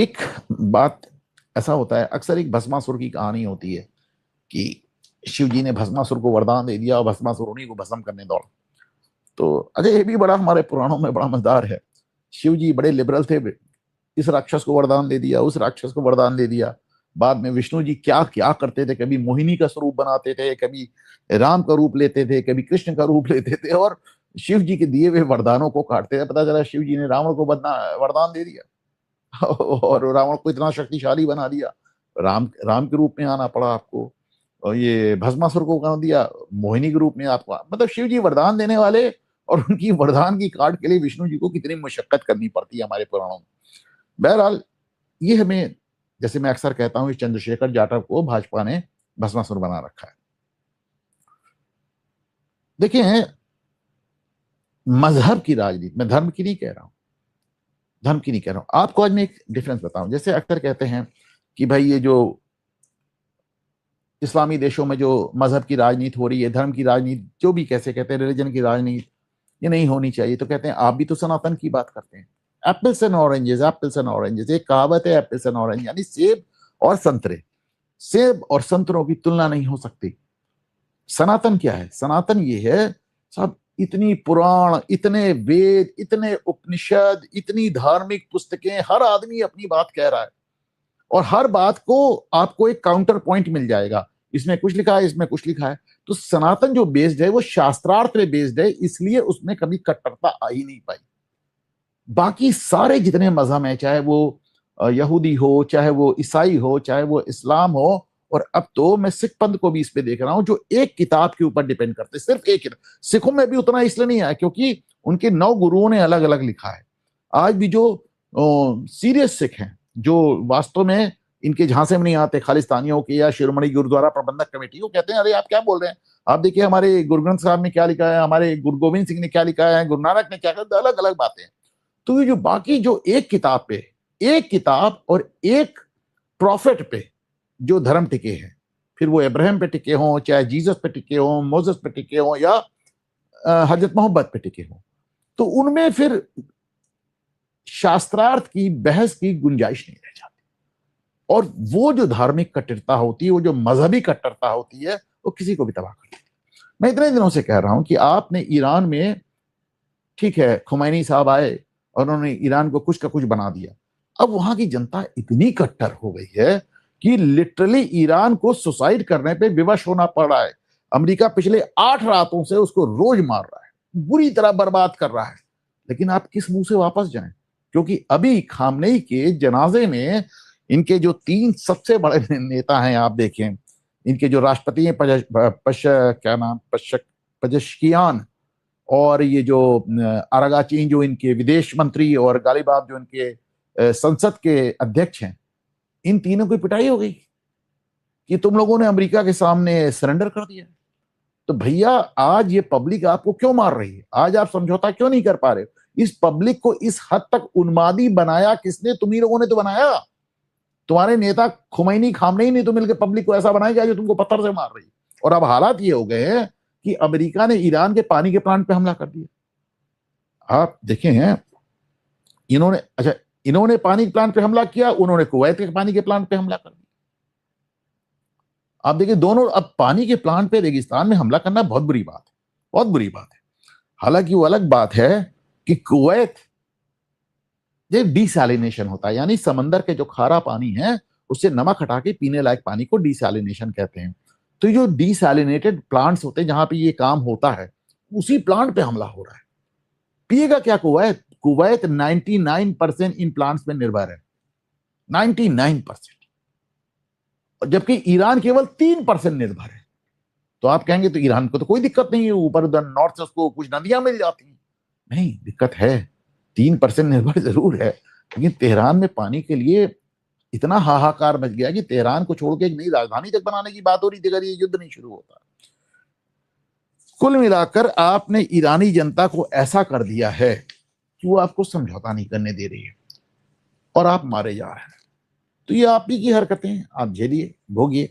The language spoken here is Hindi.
एक बात ऐसा होता है, अक्सर एक भस्मासुर की कहानी होती है कि शिव जी ने भस्मासुर को वरदान दे दिया और भस्मासुर उन्हीं को भस्म करने दौड़ा। तो अजय, ये भी बड़ा हमारे पुराणों में बड़ा मजेदार है। शिव जी बड़े लिबरल थे, इस राक्षस को वरदान दे दिया, उस राक्षस को वरदान दे दिया। बाद में विष्णु जी क्या क्या करते थे, कभी मोहिनी का स्वरूप बनाते थे, कभी राम का रूप लेते थे, कभी कृष्ण का रूप लेते थे और शिव जी के दिए हुए वरदानों को काटते थे। पता चला शिव जी ने रावण को वरदान दे दिया और रावण को इतना शक्तिशाली बना दिया, राम राम के रूप में आना पड़ा आपको। और ये भस्मासुर को कहा दिया, मोहिनी के रूप में आपको। मतलब शिव जी वरदान देने वाले, और उनकी वरदान की काट के लिए विष्णु जी को कितनी मुशक्कत करनी पड़ती है हमारे पुराणों में। बहरहाल, ये हमें, जैसे मैं अक्सर कहता हूं, चंद्रशेखर जाटव को भाजपा ने भस्मासुर बना रखा है। देखिए, मजहब की राजनीति, मैं धर्म की नहीं कह रहा हूं, धर्म की नहीं कह रहा हूं। आपको आज मैं एक डिफरेंस बताऊं। जैसे अक्सर कहते हैं कि भाई ये जो इस्लामी देशों में जो मजहब की राजनीति हो रही है, धर्म की राजनीति, जो भी कैसे कहते हैं, रिलीजन की राजनीति, ये नहीं होनी चाहिए। तो कहते हैं आप भी तो सनातन की बात करते हैं। Apples and oranges, apples and oranges, एक कहावत है, एप्पल्स एंड ऑरेंज, यानी सेब और संतरे। सेब और संतरों की तुलना नहीं हो सकती। सनातन क्या है? सनातन ये है सब, इतनी पुराण, इतने वेद, इतने उपनिषद, इतनी धार्मिक पुस्तकें, हर आदमी अपनी बात कह रहा है और हर बात को आपको एक काउंटर पॉइंट मिल जाएगा, इसमें कुछ लिखा है, इसमें कुछ लिखा है। तो सनातन जो बेस्ड है वो शास्त्रार्थ पे बेस्ड है, इसलिए उसमें कभी कट्टरता आ ही नहीं पाई। बाकी सारे जितने मजहब हैं, चाहे वो यहूदी हो, चाहे वो ईसाई हो, चाहे वो इस्लाम हो, और अब तो मैं सिख पंथ को भी इस पे देख रहा हूं, जो एक किताब के ऊपर डिपेंड करते, सिर्फ एक किताब। सिखों में भी उतना इसलिए नहीं आया क्योंकि उनके 9 गुरुओं ने अलग अलग लिखा है। आज भी जो सीरियस सिख हैं, जो वास्तव में इनके झांसे में नहीं आते, खालिस्तानियों के या शिरोमणि गुरुद्वारा प्रबंधक कमेटी, वो कहते हैं अरे आप क्या बोल रहे हैं, आप देखिए हमारे गुरु ग्रंथ साहब ने क्या लिखा है, हमारे गुरु गोविंद सिंह ने क्या लिखा है, गुरु नानक ने क्या लिखा, अलग अलग बातें। तो ये जो बाकी जो एक किताब पे, एक किताब और एक प्रॉफिट पे जो धर्म टिके हैं, फिर वो इब्राहिम पे टिके हों, चाहे जीसस पे टिके हों, मोसेस पे टिके हों, या हजरत मोहम्मद पे टिके हों, तो उनमें फिर शास्त्रार्थ की बहस की गुंजाइश नहीं रह जाती। और वो जो धार्मिक कट्टरता होती है, वो जो मजहबी कट्टरता होती है, वो किसी को भी तबाह कर देती है। मैं इतने दिनों से कह रहा हूं कि आपने ईरान में, ठीक है, खुमैनी साहब आए और उन्होंने ईरान को कुछ का कुछ बना दिया। अब वहां की जनता इतनी कट्टर हो गई है कि लिटरली ईरान को सुसाइड करने पे विवश होना पड़ रहा है। अमेरिका पिछले 8 रातों से उसको रोज मार रहा है, बुरी तरह बर्बाद कर रहा है। लेकिन आप किस मुंह से वापस जाएं? क्योंकि अभी खामनेई के जनाजे में इनके जो 3 सबसे बड़े नेता हैं, आप देखें, इनके जो राष्ट्रपति हैं, क्या नाम, पजश्कियान, और ये जो अरागाची जो इनके विदेश मंत्री, और गालिबाफ जो इनके संसद के अध्यक्ष हैं, इन तीनों की पिटाई हो गई कि तुम लोगों ने अमेरिका के सामने सरेंडर कर दिया। तो भैया, आज ये पब्लिक आपको क्यों मार रही है? आज आप समझौता क्यों नहीं कर पा रहे? इस पब्लिक को इस हद तक उन्मादी बनाया किसने? तुम ही लोगों ने तो बनाया। तुम्हारे नेता खुमैनी, खामनेई ने तो मिलकर पब्लिक को ऐसा बनाया जो तुमको पत्थर से मार रही। और अब हालात ये हो गए हैं कि अमेरिका ने ईरान के पानी के प्लांट पे हमला कर दिया। आप देखें हैं, इन्होंने पानी के प्लांट पे हमला किया, उन्होंने कुवैत के पानी के प्लांट पे हमला कर दिया। आप देखिए, दोनों, अब पानी के प्लांट पे रेगिस्तान में हमला करना बहुत बुरी बात है, बहुत बुरी बात है। हालांकि वो अलग बात है कि कुवैत, ये डिसैलिनेशन होता है, यानी समंदर के जो खारा पानी है उससे नमक हटा के पीने लायक पानी को डिसैलिनेशन कहते हैं। तो जो डिसैलिनेटेड प्लांट्स होते हैं जहां पे ये काम होता है, उसी प्लांट पे हमला हो रहा है। पिएगा क्या कुवैत? कुवैत 99% इन प्लांट्स पे निर्भर है, 99%। जबकि ईरान केवल 3% निर्भर है। तो आप कहेंगे तो ईरान को तो कोई दिक्कत नहीं है, ऊपर उधर नॉर्थ से उसको कुछ नदियां मिल जाती हैं। नहीं, दिक्कत है, 3% निर्भर जरूर है। लेकिन तेहरान में पानी के लिए इतना हाहाकार मच गया कि तेहरान को छोड़ के एक नई राजधानी तक बनाने की बात हो रही थी अगर ये युद्ध नहीं शुरू होता। कुल मिलाकर आपने ईरानी जनता को ऐसा कर दिया है कि वो आपको समझौता नहीं करने दे रही है और आप मारे जा रहे हैं। तो ये आप ही की हरकतें हैं, आप झेलिए, भोगिए।